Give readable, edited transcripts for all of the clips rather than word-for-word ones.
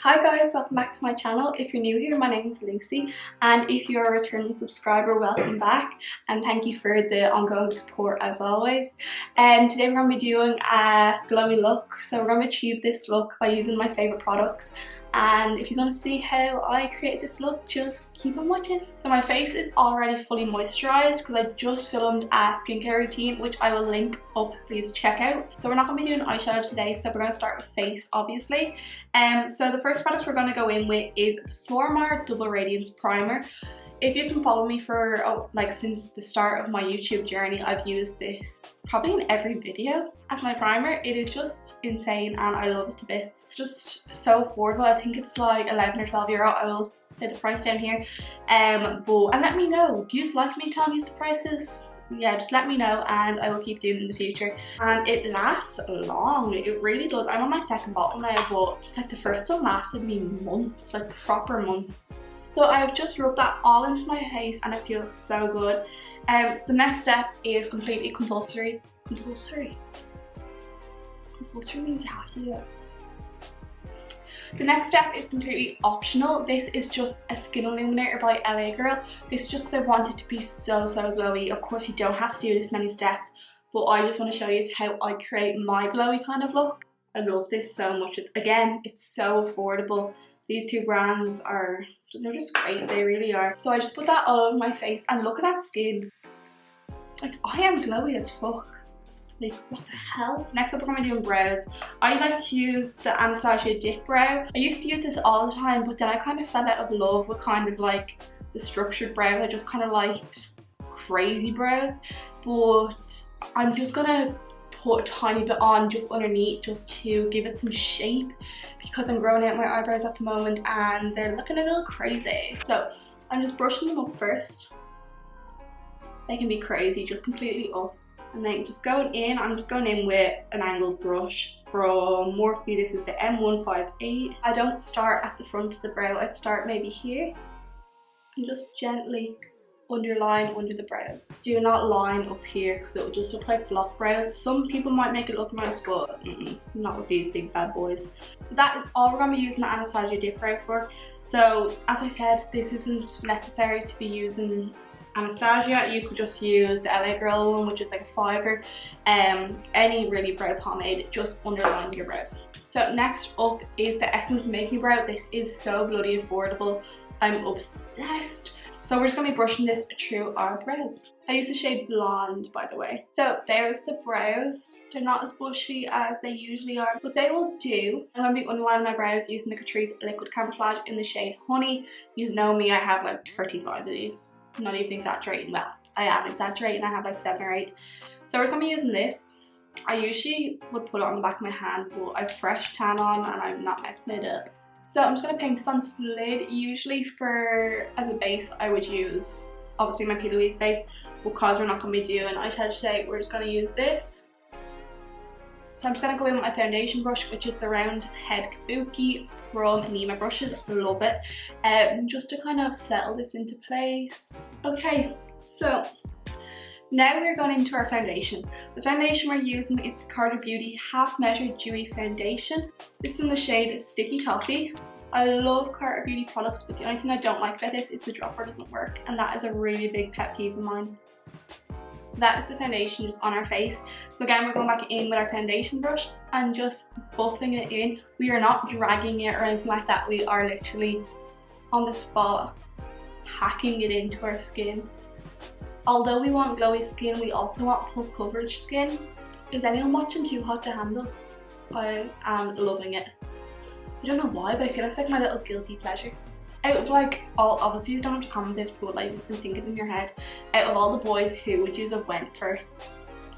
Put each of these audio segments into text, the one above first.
Hi guys, welcome back to my channel. If you're new here, my name is Lucy, and if you're a returning subscriber, welcome back and thank you for the ongoing support as always. And today we're going to be doing a glowy look. So we're going to achieve this look by using my favourite products, and if you want to see how I create this look, just keep on watching. So my face is already fully moisturised because I just filmed a skincare routine which I will link up, please check out. So we're not going to be doing eyeshadow today, so we're going to start with face obviously. So the first product we're going to go in with is the Flormar Double Radiance Primer. If you've been following me for since the start of my YouTube journey, I've used this probably in every video as my primer. It is just insane and I love it to bits. Just so affordable. I think it's like 11 or 12 euro. I will say the price down here. And let me know, do you like me telling you the prices? Yeah, just let me know and I will keep doing it in the future. And it lasts long, it really does. I'm on my second bottle now, but like the first one lasted me months, like proper months. So I've just rubbed that all into my face and it feels so good. So the next step is completely compulsory. Compulsory means you have to do it. The next step is completely optional. This is just a skin illuminator by LA Girl. This is just because I want it to be so glowy. Of course you don't have to do this many steps, but I just want to show you how I create my glowy kind of look. I love this so much. Again, it's so affordable. These two brands they're just great, they really are. So I just put that all over my face and look at that skin. Like, I am glowy as fuck. Like, what the hell? Next up we're going to be doing brows. I like to use the Anastasia Dip Brow. I used to use this all the time, but then I kind of fell out of love with kind of like the structured brows. I just kind of liked crazy brows. But I'm just going to put a tiny bit on just underneath just to give it some shape because I'm growing out my eyebrows at the moment and they're looking a little crazy. So I'm just brushing them up first. They can be crazy, just completely up. And then just going in, I'm just going in with an angled brush from Morphe. This is the M158. I don't start at the front of the brow, I'd start maybe here and just gently underline under the brows. Do not line up here because it will just look like block brows. Some people might make it look nice, but not with these big bad boys. So that is all we're going to be using the Anastasia Dip Brow for. So as I said, this isn't necessary to be using Anastasia. You could just use the LA Girl one, which is like a fibre. Any really brow pomade, just underline your brows. So next up is the Essence Make Me Brow. This is so bloody affordable. I'm obsessed. So we're just going to be brushing this through our brows. I use the shade Blonde, by the way. So there's the brows. They're not as bushy as they usually are, but they will do. I'm going to be underlining my brows using the Catrice Liquid Camouflage in the shade Honey. You know me, I have like 35 of these. I'm not even exaggerating. Well, I am exaggerating. I have like 7 or 8. So we're going to be using this. I usually would put it on the back of my hand, but I've fresh tan on and I'm not messing it up. So I'm just going to paint this onto the lid. Usually as a base I would use obviously my P. Louise base, because we're not going to be doing eyeshadow today, we're just going to use this. So I'm just going to go in with my foundation brush, which is the Round Head Kabuki from Anima Brushes. Love it. Just to kind of settle this into place. Okay, so now we're going into our foundation. The foundation we're using is the Carter Beauty Half Measure Dewy Foundation. This is in the shade Sticky Toffee. I love Carter Beauty products, but the only thing I don't like about this is the dropper doesn't work, and that is a really big pet peeve of mine. So that is the foundation just on our face. So again, we're going back in with our foundation brush and just buffing it in. We are not dragging it or anything like that. We are literally on the spot packing it into our skin. Although we want glowy skin, we also want full coverage skin. Is anyone watching Too Hot to Handle? I am loving it. I don't know why, but I feel like it's like my little guilty pleasure. Out of like all, obviously you don't have to comment this, but like just think it in your head. Out of all the boys, who would you have went for?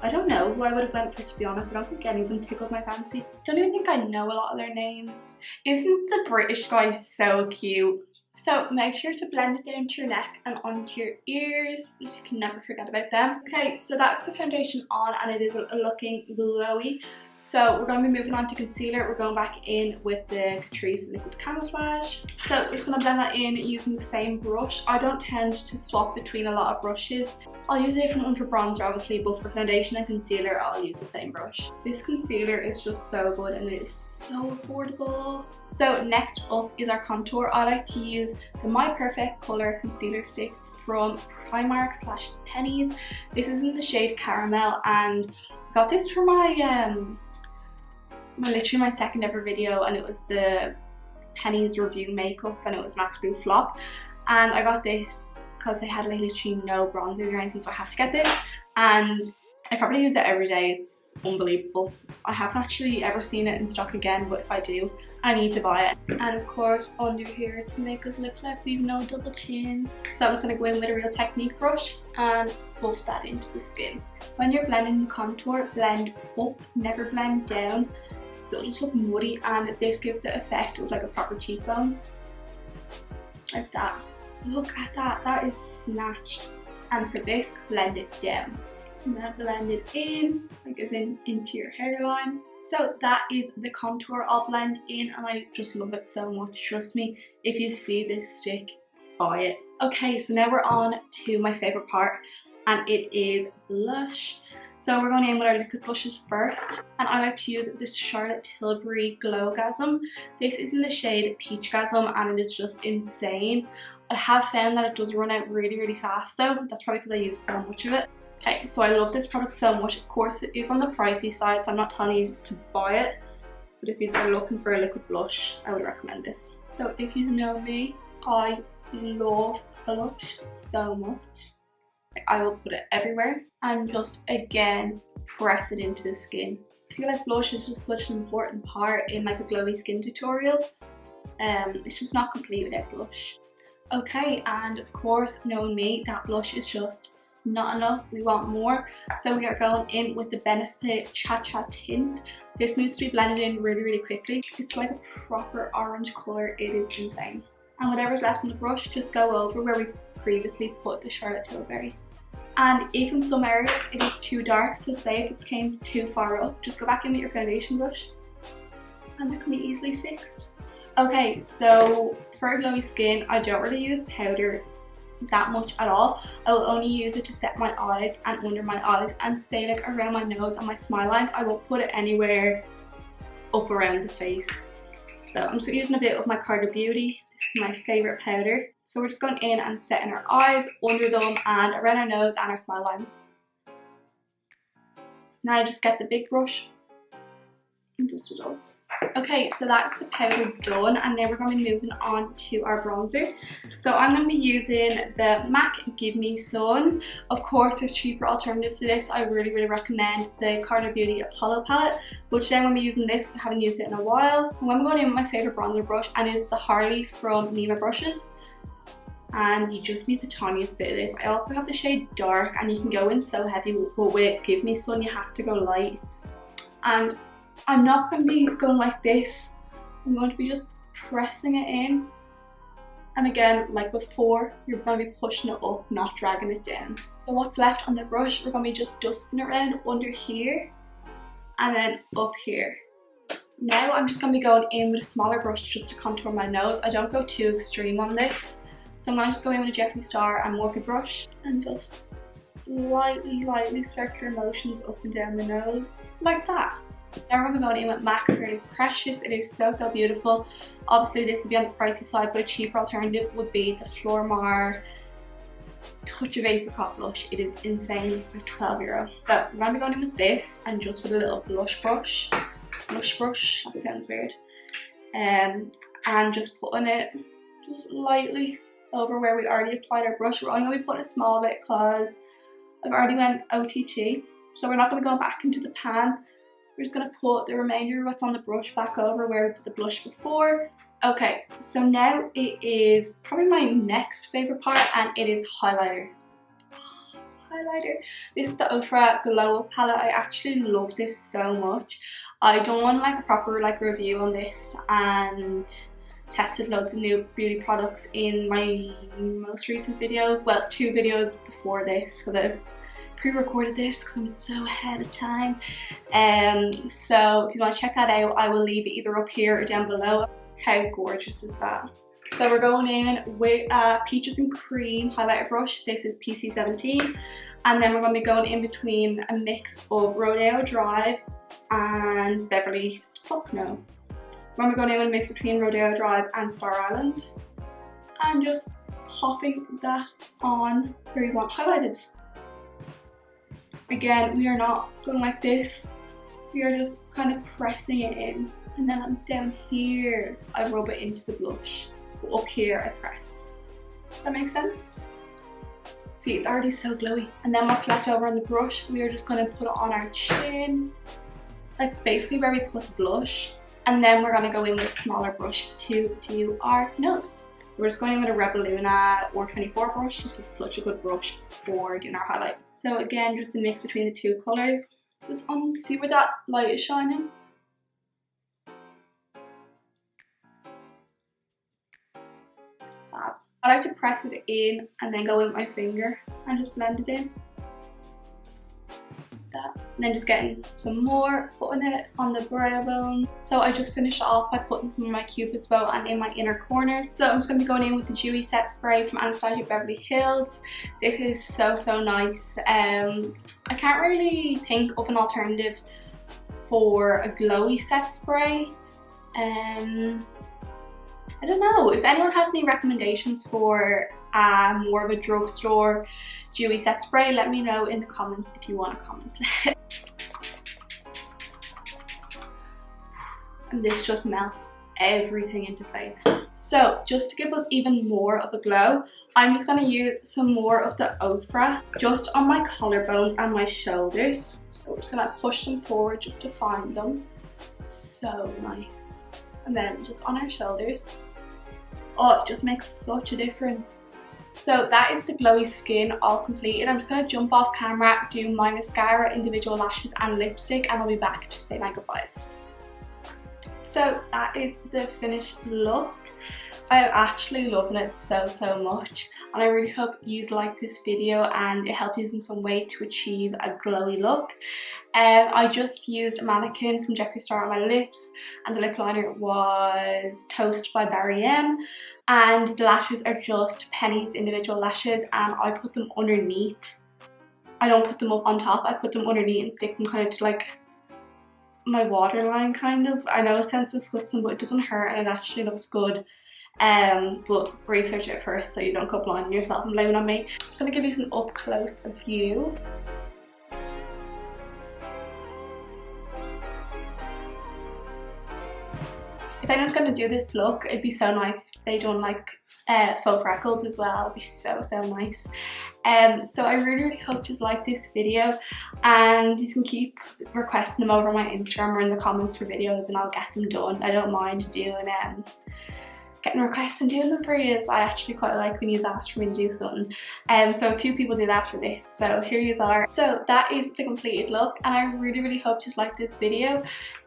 I don't know who I would have went for, to be honest. I don't think any of them tickled my fancy. I don't even think I know a lot of their names. Isn't the British guy so cute? So make sure to blend it down to your neck and onto your ears. You can never forget about them. Okay, so that's the foundation on and it is looking glowy. So we're going to be moving on to concealer. We're going back in with the Catrice Liquid Camouflage. So we're just going to blend that in using the same brush. I don't tend to swap between a lot of brushes. I'll use a different one for bronzer obviously, but for foundation and concealer I'll use the same brush. This concealer is just so good and it is so affordable. So next up is our contour. I like to use the My Perfect Colour concealer stick from Primark / Pennies. This is in the shade Caramel, and I got this for my literally my second ever video, and it was the Pennies review makeup and it was an absolute flop. And I got this because they had like literally no bronzers or anything, so I have to get this, and I probably use it every day. It's unbelievable. I haven't actually ever seen it in stock again, but if I do, I need to buy it. And of course under here to make us look like we've no double chin. So I'm just going to go in with a Real Technique brush and buff that into the skin. When you're blending the contour, blend up, never blend down. So it'll just look muddy, and this gives the effect of like a proper cheekbone. Like that. Look at that, that is snatched. And for this, blend it down. And then blend it in, like as in into your hairline. So that is the contour I'll blend in, and I just love it so much. Trust me, if you see this stick, buy it. Okay, so now we're on to my favourite part, and it is blush. So we're going in with our liquid blushes first, and I like to use this Charlotte Tilbury Glowgasm. This is in the shade Peachgasm, and it is just insane. I have found that it does run out really, really fast though. That's probably because I use so much of it. Okay, so I love this product so much. Of course, it is on the pricey side, so I'm not telling you to buy it. But if you are looking for a liquid blush, I would recommend this. So if you know me, I love blush so much. I will put it everywhere and just again press it into the skin. I feel like blush is just such an important part in like a glowy skin tutorial. It's just not complete without blush. Okay, and of course, knowing me, that blush is just not enough. We want more, so we are going in with the Benefit Cha Cha tint. This needs to be blended in really, really quickly. It's like a proper orange colour. It is insane. And whatever's left on the brush, just go over where we previously put the Charlotte Tilbury. And if in some areas it is too dark, so say if it came too far up, just go back in with your foundation brush and it can be easily fixed. Okay, so for glowy skin, I don't really use powder that much at all. I will only use it to set my eyes and under my eyes, and say like around my nose and my smile lines. I won't put it anywhere up around the face. So I'm just using a bit of my Carter Beauty. This is my favourite powder. So we're just going in and setting our eyes, under them, and around our nose and our smile lines. Now I just get the big brush and dust it off. Okay, so that's the powder done, and now we're going to be moving on to our bronzer. So I'm going to be using the MAC Give Me Sun. Of course, there's cheaper alternatives to this. I really, really recommend the Carter Beauty Apollo palette, but today I'm going to be using this. I haven't used it in a while. So I'm going in with my favourite bronzer brush, and it's the Harley from Nima Brushes. And you just need the tiniest bit of this. I also have the shade Dark, and you can go in so heavy, but with Give Me Sun you have to go light. And I'm not going to be going like this. I'm going to be just pressing it in. And again, like before, you're going to be pushing it up, not dragging it down. So what's left on the brush, we're going to be just dusting around under here and then up here. Now I'm just going to be going in with a smaller brush just to contour my nose. I don't go too extreme on this. So I'm going to just go in with a Jeffree Star and Morphe brush and just lightly circular motions up and down the nose, like that. Now we're going to be going in with MAC Pretty Precious. It is so, so beautiful. Obviously this would be on the pricey side, but a cheaper alternative would be the Flormar Touch of Apricot blush. It is insane. It's like €12. So we're going to be going in with this, and just with a little blush brush. Blush brush, that sounds weird. And just putting it just lightly over where we already applied our brush. We're only going to be putting a small bit because I've already went OTT. So we're not going to go back into the pan. We're just going to put the remainder of what's on the brush back over where we put the blush before. Okay, so now it is probably my next favourite part, and it is highlighter. Highlighter. This is the Ultra Glow Up palette. I actually love this so much. I done like a proper review on this and tested loads of new beauty products in my most recent video. Well, 2 videos before this, because I've pre-recorded this because I'm so ahead of time. So if you want to check that out, I will leave it either up here or down below. How gorgeous is that? So we're going in with Peaches and Cream highlighter brush. This is PC17. And then we're going to be going in between a mix of Rodeo Drive and Beverly, fuck no. We're going in with a mix between Rodeo Drive and Star Island. And just popping that on where you want highlighted. Again, we are not going like this. We are just kind of pressing it in. And then down here, I rub it into the blush. But up here, I press. That makes sense? See, it's already so glowy. And then what's left over on the brush, we are just going to put it on our chin. Like basically where we put the blush. And then we're going to go in with a smaller brush to do our nose. We're just going in with a Rebel Luna or 24 brush. This is such a good brush for doing our highlight. So again, just a mix between the two colours. Just see where that light is shining? Fab. I like to press it in and then go in with my finger and just blend it in. That. And then just getting some more, putting it on the brow bone. So I just finished off by putting some of my Cupid's bow and in my inner corners. So I'm just going to be going in with the Dewy Set Spray from Anastasia Beverly Hills. This is so nice. I can't really think of an alternative for a glowy set spray. I don't know, if anyone has any recommendations for more of a drugstore dewy set spray, let me know in the comments if you want to comment. And this just melts everything into place. So just to give us even more of a glow, I'm just going to use some more of the Ofra just on my collarbones and my shoulders. So we're just going to push them forward just to find them. So nice. And then just on our shoulders. Oh, it just makes such a difference. So that is the glowy skin all completed. I'm just going to jump off camera, do my mascara, individual lashes and lipstick, and I'll be back to say my goodbyes. So that is the finished look. I'm actually loving it so much, and I really hope you like this video and it helped you in some way to achieve a glowy look. I just used a Mannequin from Jeffree Star on my lips, and the lip liner was Toast by Barry M, and the lashes are just Penny's individual lashes, and I put them underneath. I don't put them up on top, I put them underneath and stick them kind of to like my waterline kind of. I know it sounds disgusting, but it doesn't hurt and it actually looks good. But research it first so you don't go blind on yourself and blame it on me. I'm going to give you some up close view. If anyone's going to do this look, it'd be so nice if they done like faux freckles as well. It'd be so nice. So I really hope you like this video, and you can keep requesting them over my Instagram or in the comments for videos and I'll get them done. I don't mind doing getting requests and doing them for you. I actually quite like when you ask for me to do something. So a few people did ask for this, so here you are. So that is the completed look, and I really hope you like this video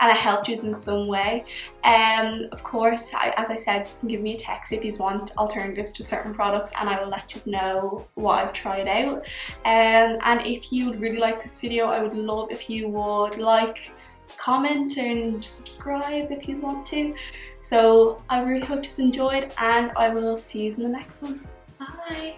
and I helped you in some way. Of course, as I said, just give me a text if you want alternatives to certain products and I will let you know what I've tried out. And if you really like this video, I would love if you would like, comment and subscribe if you want to. So I really hope you enjoyed, and I will see you in the next one. Bye!